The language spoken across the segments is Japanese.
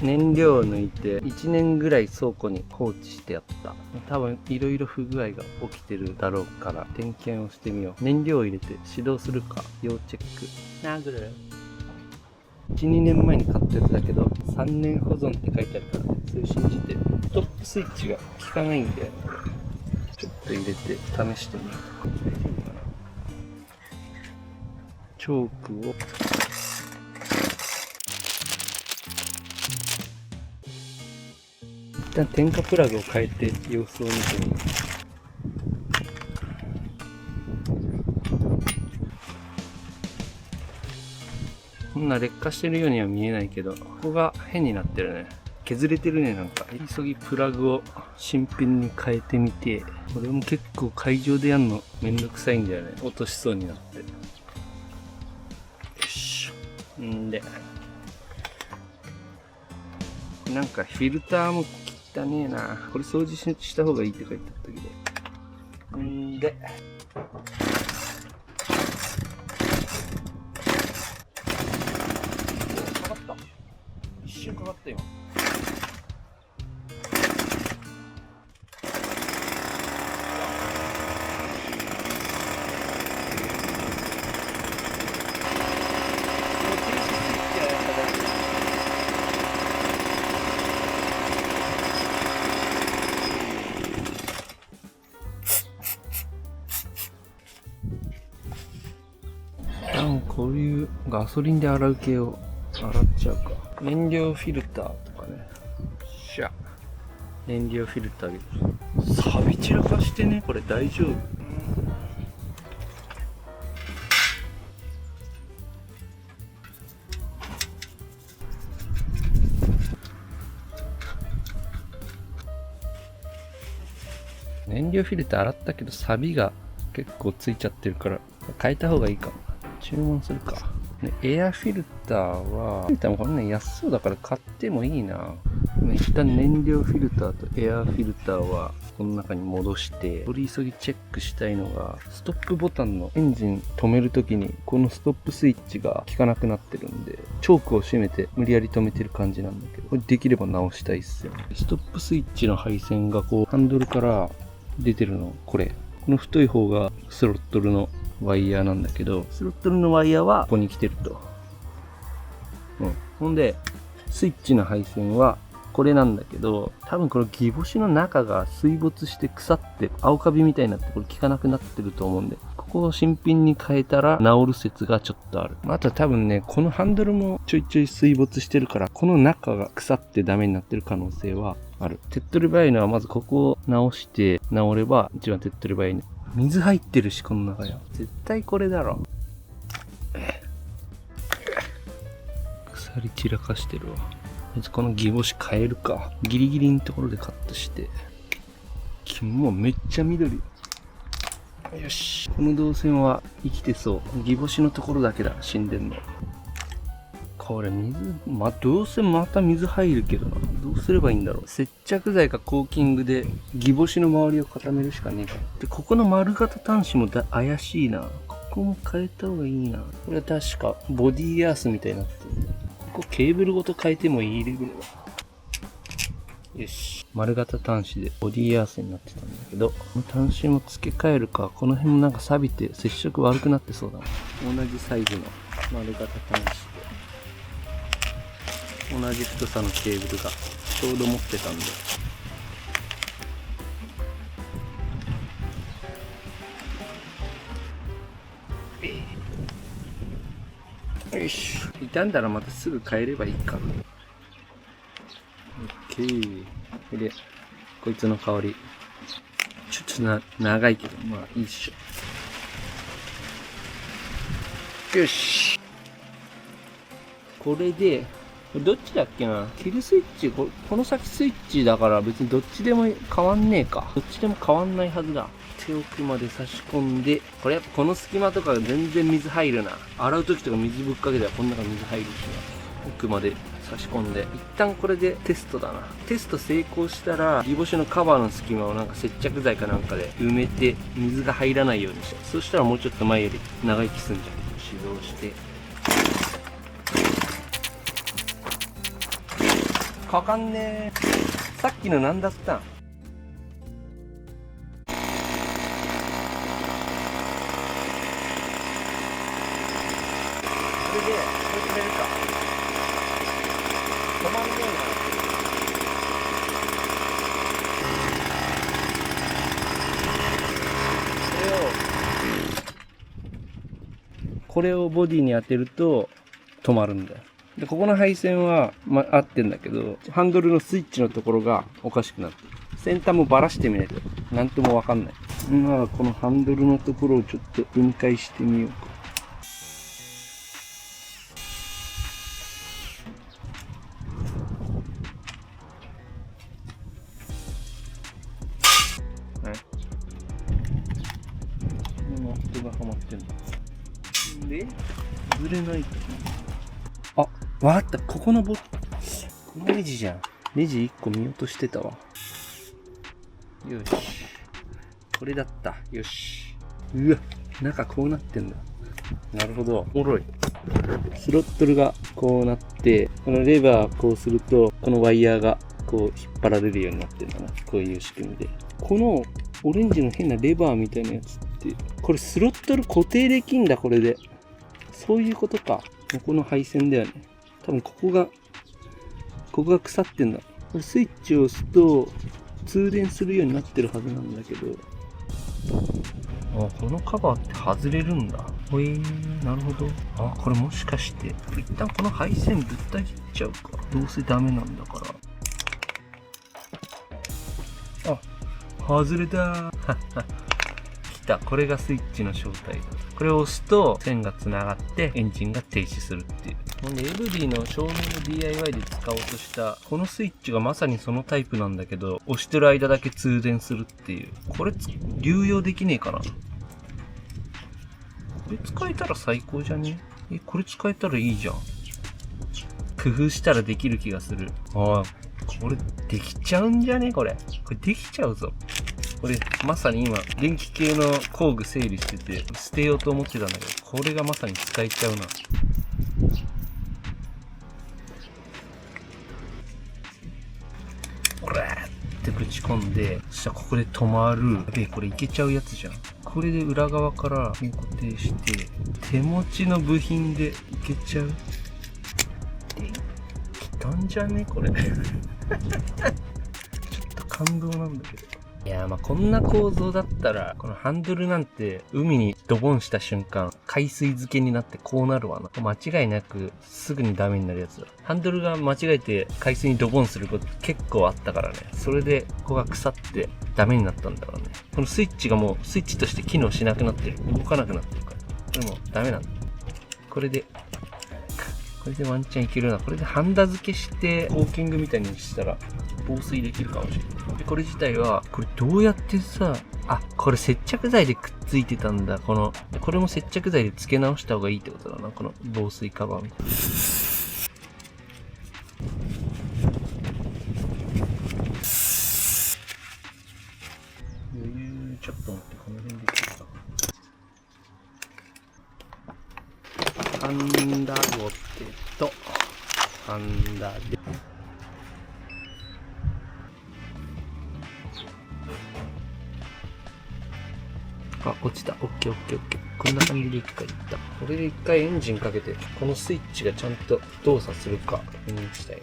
燃料を抜いて1年ぐらい倉庫に放置してやった。多分いろいろ不具合が起きてるだろうから点検をしてみよう。燃料を入れて始動するか要チェック。殴る。1、2年前に買ったやつだけど3年保存って書いてあるから、それ信じて。トップスイッチが効かないんだよね。ちょっと入れて試してみよう。チョークを一旦点火プラグを変えて様子を見てみます。こんな劣化してるようには見えないけど、ここが変になってるね。削れてるね。なんか急ぎプラグを新品に変えてみて、これも結構会場でやんのめんどくさいんだよね。落としそうになって。よしょ。んでなんかフィルターも汚ねえな。これ掃除した方がいいって書いてあったけど。んでかかった。一瞬かかった今。こういうガソリンで洗う系を洗っちゃうか。燃料フィルターとかね。しゃ。燃料フィルター錆び散らかしてね。これ大丈夫？燃料フィルター洗ったけど錆が結構ついちゃってるから変えた方がいいかも。注文するか。ね、エアフィルターは、フィルターもこんなに安そうだから買ってもいいな。一旦燃料フィルターとエアフィルターはこの中に戻して、取り急ぎチェックしたいのが、ストップボタンのエンジン止めるときに、このストップスイッチが効かなくなってるんで、チョークを閉めて無理やり止めてる感じなんだけど、これできれば直したいっすよ。ストップスイッチの配線がこう、ハンドルから出てるの、これ。この太い方がスロットルのワイヤーなんだけど、スロットルのワイヤーはここに来てると。ほんで、スイッチの配線はこれなんだけど、多分このギボシの中が水没して腐って青カビみたいになってこれ効かなくなってると思うんで、ここを新品に変えたら治る説がちょっとある。あとは多分ね、このハンドルもちょいちょい水没してるから、この中が腐ってダメになってる可能性はある。手っ取り早いのはまずここを直して治れば一番手っ取り早いね。水入ってるし、この中や。絶対これだろ。鎖散らかしてるわ。このギボシ変えるか。ギリギリのところでカットして。もうめっちゃ緑。よし。この導線は生きてそう。ギボシのところだけだ。死んでんの。これどうせまた水入るけどな。どうすればいいんだろう。接着剤かコーキングでギボシの周りを固めるしかねえか。で、ここの丸型端子も怪しいな。ここも変えた方がいいな。これは確かボディーアースみたいになってる。ここケーブルごと変えてもいいレベルだ。よし。丸型端子でボディーアースになってたんだけど、この端子も付け替えるか。この辺もなんか錆びて接触悪くなってそうだな。同じサイズの丸型端子。同じ太さのケーブルがちょうど持ってたんで、よし。傷んだらまたすぐ変えればいいか。オッケー。で、こいつの香りちょっと長いけどまあいいっしょ。よし。これでどっちだっけな、キルスイッチ、この先スイッチだから別にどっちでも変わんねえか。どっちでも変わんないはずだ。手奥まで差し込んで、これやっぱこの隙間とか全然水入るな。洗う時とか水ぶっかけたらこん中水入るしな。奥まで差し込んで、一旦これでテストだな。テスト成功したら、ギボシのカバーの隙間をなんか接着剤かなんかで埋めて、水が入らないようにして。そしたらもうちょっと前より長生きすんじゃん。始動して。かかんねえ。さっきの何だったん？これで、これ止めるか。止まんねえな。これをボディに当てると止まるんだよ。で、ここの配線は、合ってんだけど、ハンドルのスイッチのところがおかしくなってる。先端もバラしてみないと、なんともわかんない。まあ、このハンドルのところをちょっと分解してみようか。ナットがはまってんの。で、ずれないと。あ、わかった。ここのこのレジじゃん。レジ1個見落としてたわ。よし。これだった。よし。うわ、中こうなってんだ。なるほど。おもろい。スロットルがこうなって、このレバーこうすると、このワイヤーがこう引っ張られるようになってるんだな。こういう仕組みで。このオレンジの変なレバーみたいなやつって、これスロットル固定できんだ、これで。そういうことか。ここの配線だよね。多分ここが腐ってんだ。これスイッチを押すと通電するようになってるはずなんだけど。あ、このカバーって外れるんだ。なるほど。あ、これもしかして、一旦この配線ぶった切っちゃうか。どうせダメなんだから。あ、外れた。来た。これがスイッチの正体だ。これを押すと線がつながってエンジンが停止するっていう。ほんで、エブリィの照明の DIY で使おうとしたこのスイッチがまさにそのタイプなんだけど、押してる間だけ通電するっていう。これ流用できねえかな。これ使えたら最高じゃね？これ使えたらいいじゃん。工夫したらできる気がする。ああ、これできちゃうんじゃね？これできちゃうぞ。これまさに今電気系の工具整理してて捨てようと思ってたんだけど、これがまさに使えちゃうな。これってぶち込んで、そしたらここで止まる。で、これいけちゃうやつじゃん。これで裏側から固定して手持ちの部品でいけちゃう。きたんじゃねこれ。ちょっと感動なんだけど。いやー、まあこんな構造だったら、このハンドルなんて海にドボンした瞬間、海水漬けになってこうなるわな。間違いなくすぐにダメになるやつだ。ハンドルが間違えて海水にドボンすること結構あったからね。それでここが腐ってダメになったんだろうね。このスイッチがもうスイッチとして機能しなくなってる。動かなくなってるから。でもダメなんだ。これでワンチャンいけるな。これでハンダ付けしてコーキングみたいにしたら防水できるかもしれない。で、これ自体は、これどうやってさ、あ、これ接着剤でくっついてたんだ。これも接着剤で付け直した方がいいってことだな。この防水カバーみたいな。ちょっと待って、この辺で切るか。ハンダゴテと、ハンダで。あ、落ちた。オッケーオッケーオッケー。こんな感じで一回いった。これで一回エンジンかけて、このスイッチがちゃんと動作するか確認したい。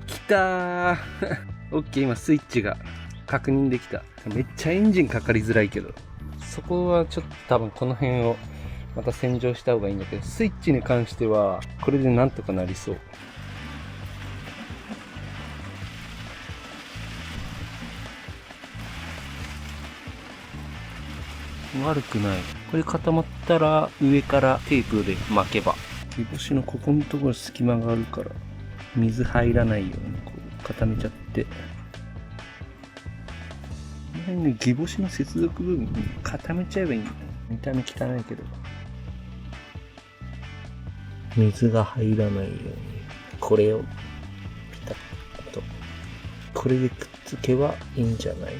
きたー。オッケー、今スイッチが確認できた。めっちゃエンジンかかりづらいけど。そこはちょっと多分この辺をまた洗浄した方がいいんだけど、スイッチに関してはこれでなんとかなりそう。悪くない。これ固まったら上からテープで巻けば、煮干しのここのところ隙間があるから水入らないようにこう固めちゃって、この辺ね、煮干しの接続部分固めちゃえばいいんだよ。見た目汚いけど水が入らないようにこれをピタッと、これでくっつけばいいんじゃない？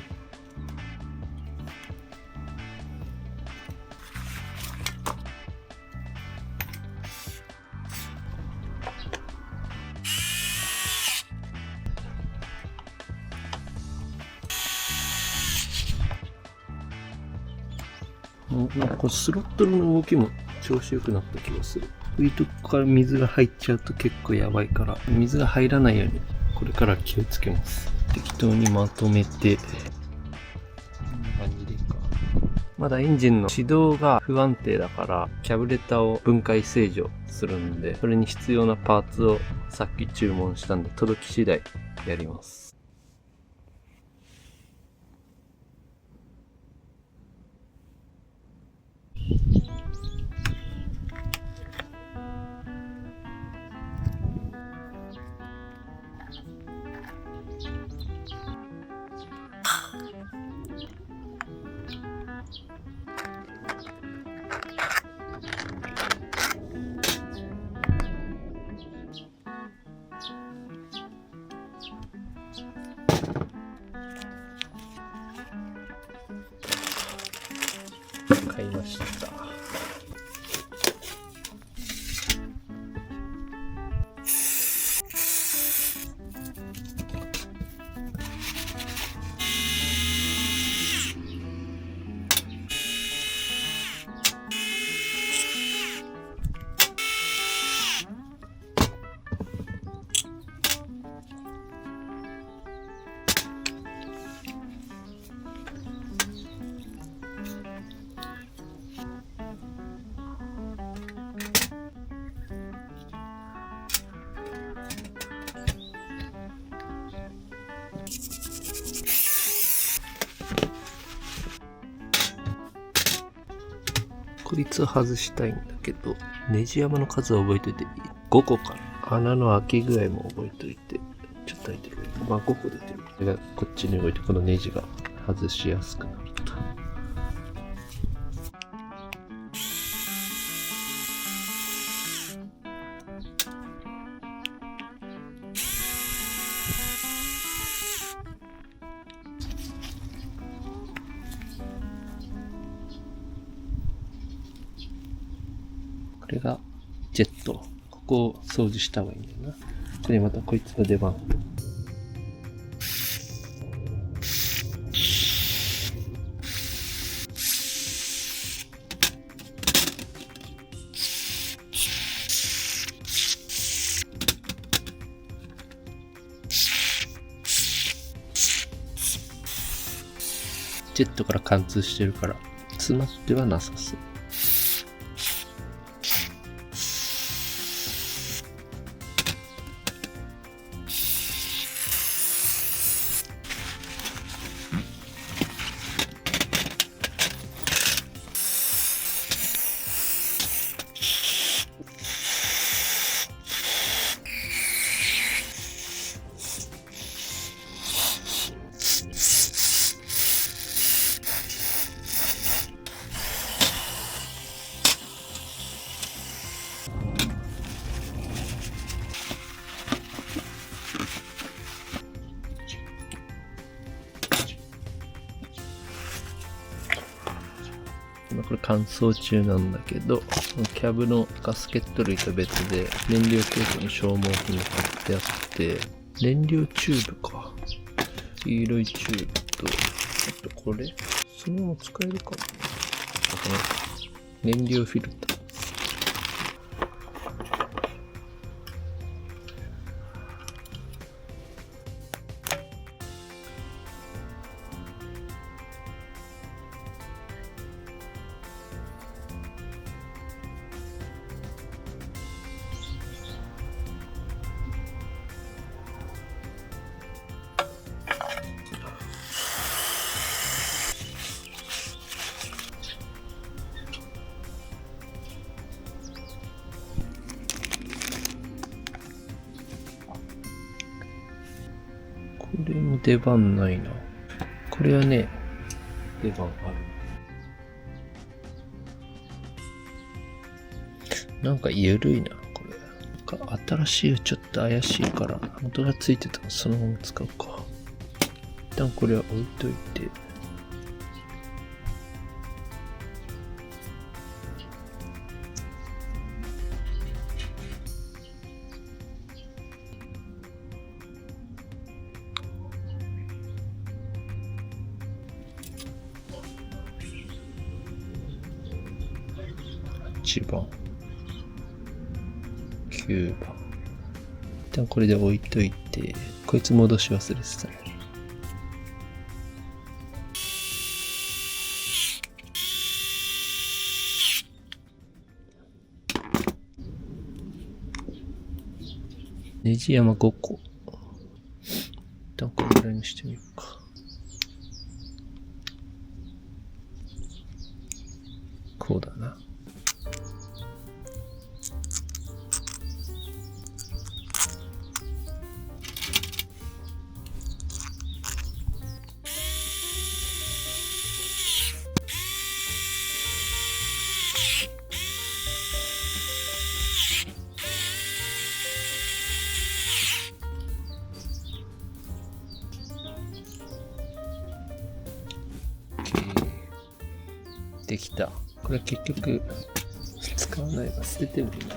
なんかこうスロットルの動きも調子良くなった気がする。こういうとこから水が入っちゃうと結構やばいから、水が入らないようにこれから気をつけます。適当にまとめて、こんな感じでいいか。まだエンジンの始動が不安定だから、キャブレターを分解制御するんで、それに必要なパーツをさっき注文したんで、届き次第やります。買いました。こいつを外したいんだけど、ネジ山の数は覚えておいて、5個かな。穴の開け具合も覚えておいて、ちょっと開いてる。まあ5個出てる。これがこっちに動いて、このネジが外しやすくなると。これがジェット。ここを掃除した方がいいんだよな。これまたこいつの出番。ジェットから貫通してるから詰まってはなさそう。今これ乾燥中なんだけど、キャブのガスケット類と別で燃料系統の消耗品が買ってあって、燃料チューブか。黄色いチューブと、あとこれそのまま使えるかも。燃料フィルター。これも出番ないな。これはね、出番ある。なんか緩いな、これ。なんか新しいちょっと怪しいから、元がついてたらそのまま使うか。一旦これは置いといて。8番、9番。一旦これで置いといて、こいつ戻し忘れてたね。ネジ山5個。一旦これぐらいにしてみようか。こうだな。できた。これ結局使わないわ。捨ててもいいな。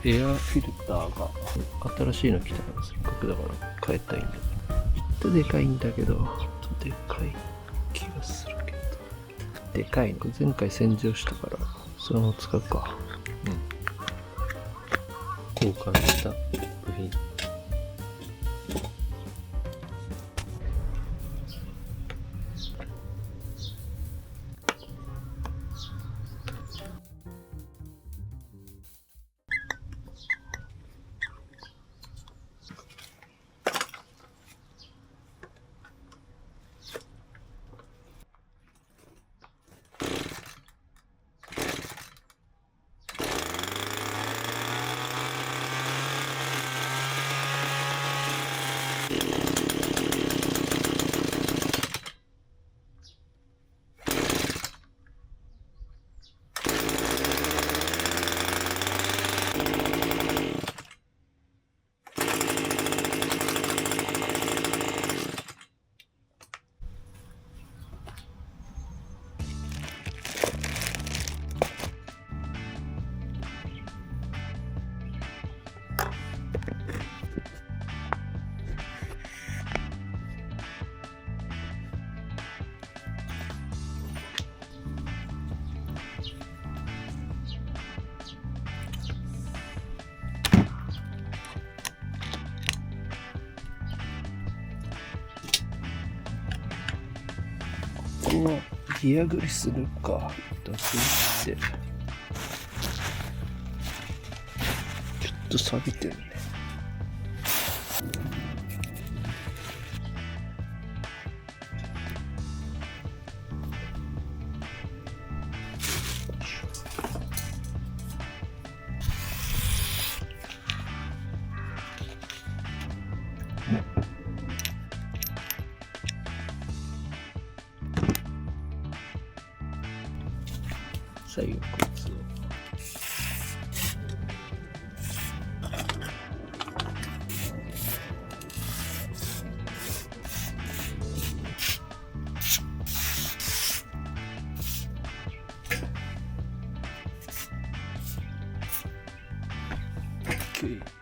エアフィルターが新しいの来たからせっかくだから変えたいんだ。ちょっとでかいんだけど、ちょっとでかい気がするけど。でかいの。前回洗浄したから、そのまま使うか。交換した部品。このギアグリス塗るか。出してちょっと錆びてるね。最後こいつをOK。